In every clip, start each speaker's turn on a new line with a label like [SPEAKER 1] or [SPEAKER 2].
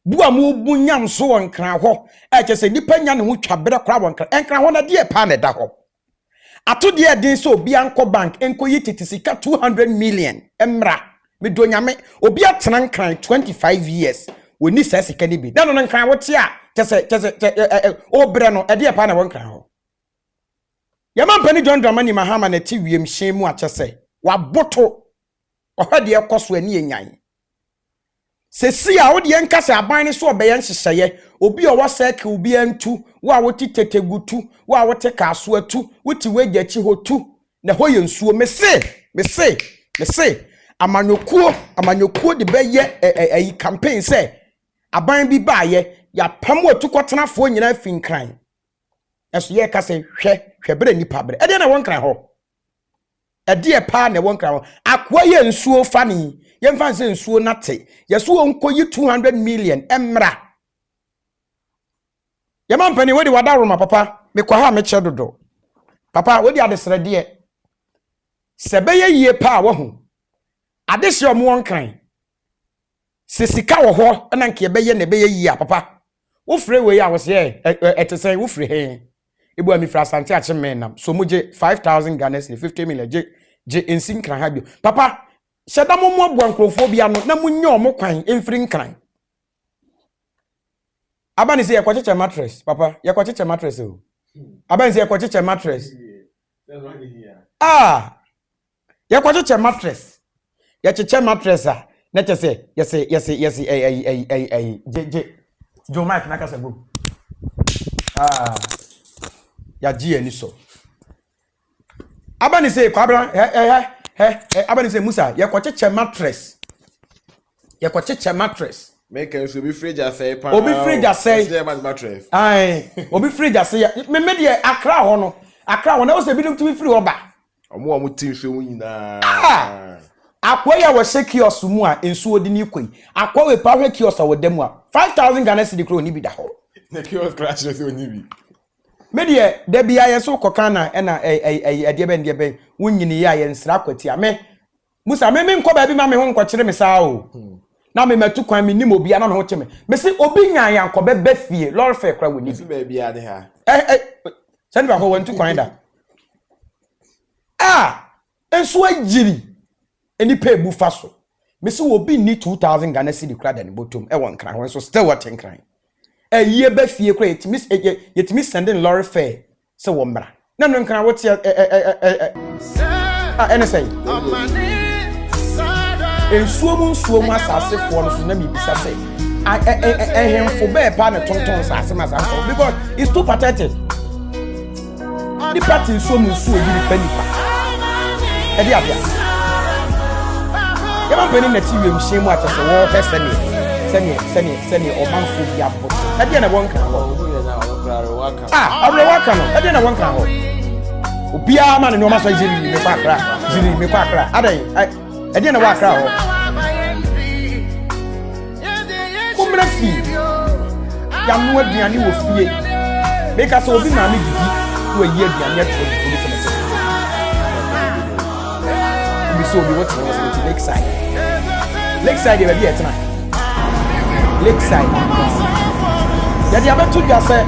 [SPEAKER 1] bua mu bunyam so won kran ho e che se nipa nya ne ho twabere kra won kran en kran ho na de pa na da ho ato de din so obi anko bank enko yi titisika 200 million emra me do nyame obi atena nkran 25 years woni sa sika ni bi na no nkran wo te a che se obre no e de pa na won kran ho yama mpani John Dramani Mahama na ti wiem hyen mu a che se wa boto ohade ekoso ani enyan sesi a wode enkase aban ne so obeyan hyehyeye obi o waseke obi antu wa wote tetegutu wa wote kaso atu wuti wagyachi hotu na hoye nsuo mese amanyokuo de beye campaign se aban bi baaye ya pam watu kotenafo nyina finkran eso ye kase hwebere nipa bere ede na wonkran ho ede pa na wonkran ho akwa ye nsuo fani ye mfa se nsuo nate yeso onkoyi 200 million emra ye mampani we de wadaroma papa me kwa ha me che dodo papa we de adesrede sebeye yie pa wo ho adehye omo wonkran se sika wo ho na nke beye na beye yie papa wo frɛ we ya wo se etesen wo frɛ he ebu ami fra asante ache menam so mo je 5000 Ghana cedi 50 million je ensin kran ha bio papa sheda mo mo abu ankrofo bia no na munye omo kwan emfiri nkran abani se yakwacheche mattress papa yakwacheche mattress o abani se yakwacheche mattress yakwacheche mattress yacheche mattress a na chese yes je jo mic na kasa go ya ji eni so abani se kwabra abani se Musa yakwacheche mattress
[SPEAKER 2] make us obi fridge asay pa
[SPEAKER 1] obi fridge asay
[SPEAKER 2] mattress
[SPEAKER 1] obi fridge asay me de Accra ho no Accra ho na o se bi dum to free oba
[SPEAKER 2] omo tin hwe nyina
[SPEAKER 1] akwa ya wo se kiosk mu a ensuo di ni kwai akwa we pa hwe kiosk a wo demu a 5000 Ghana cedi kro ni bi da ho
[SPEAKER 2] na kiosk crash so ni bi
[SPEAKER 1] me de bia yeso kokana na de be wunyini ya ye nsra kwati a me Musa me nko ba bi ma me ho nko kire me saa o na me matu kwan me nim obi ana no ho cheme me se obi nyan ya nko be fie lord fair kra woni
[SPEAKER 2] bi ba bia de ha
[SPEAKER 1] send ba ho wantu kwan da enso agiri eni pa ebu fa so me se obi ni 2000 Ghana cedi kra da ne botom e won kran ho so still what kran ye be fie kra yetimi sending lord fair se wo mra na no kran wo te ene say ensuo mu asase fo no so na mi bisa say ehemfo be pa na tonton asase ma asase because it's too pathetic the party ensuo mu yiri fanipa e dia bia ya mampani na ti wiem hye mu atese wo sene omanfo bia bo e dia na wonka ho waka no e dia na wonka ho obia ma ne o ma so jiri me kwa Accra adan e dia na wa Accra ho kumra fi ya mu aduane wo fie make us obi na me gidi wo yi aduane atro obi semese obi so obi what was lakeside be there tonight lakeside ya dia betu dia say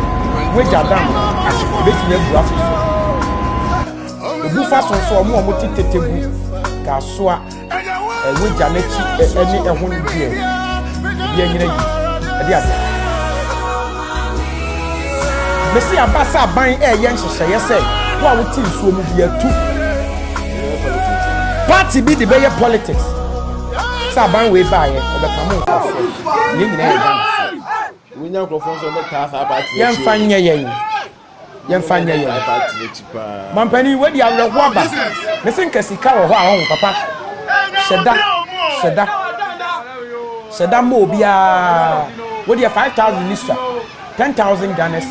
[SPEAKER 1] we jadam beti na bu afi obu fa so omo titetebu ka so a we janachi eni ehun die bia nyina yi e dia mesi abasa aban ye nhyehyeye say wo a wuti nsuo mu bia tu party bi de be politics sa ban we ba ye obekamo nkofo ye nyina ye dan
[SPEAKER 2] we nya nkofo so be ta sa party
[SPEAKER 1] ye mfanye
[SPEAKER 2] party le chipa
[SPEAKER 1] mampani we di awreho aba mesi nkasika wo ho a ho papa Sheda mo bia we di 5000 lista 10,000 Ghana cedi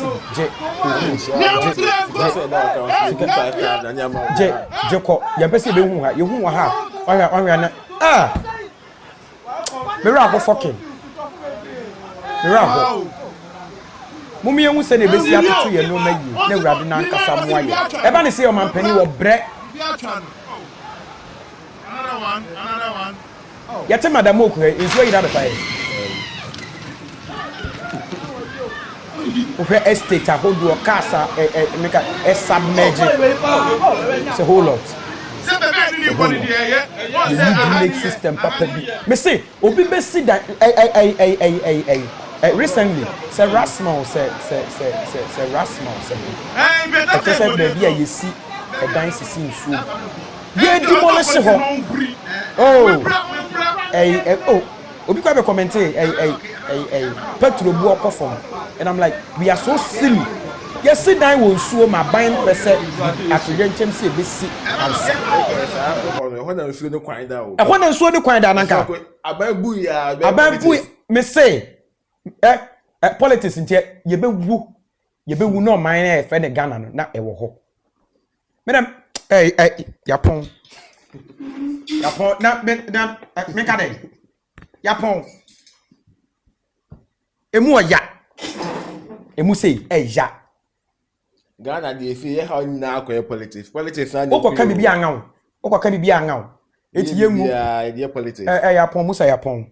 [SPEAKER 1] je ko ya pese be hu ha ye hu wa ha wa na mera ko fucking mera ko mumi hu se ne besi atoto ye no mayi na urade na nkasa mo aye e ba ne se o mampani wo bre another one yete madam okuhe is where you that fire Where estate a hold your casa make a submerge. It's a whole lot. The make system papa. Me say obi be see that recently say Rasmal say Rasmal say I said baby you see a dance scene so yeah demolish ho obi kwa be comment petrol bu okofom and I'm like we are so silly. Yes, sit down will show my buying percent at the gentleman say this see answer.
[SPEAKER 2] When I feel no quiet down.
[SPEAKER 1] And when I saw the quiet down, I me say, politics in here, you be woo no mine a friend Ghana, not a wo. Madam, Yapon, not make a day. Yapon, emu ya, emu say, ya.
[SPEAKER 2] Ghana dey say how na politics na
[SPEAKER 1] o ko ka bibi anga o ko ka bibi anga o eti yemu
[SPEAKER 2] politics
[SPEAKER 1] yapon musa yapon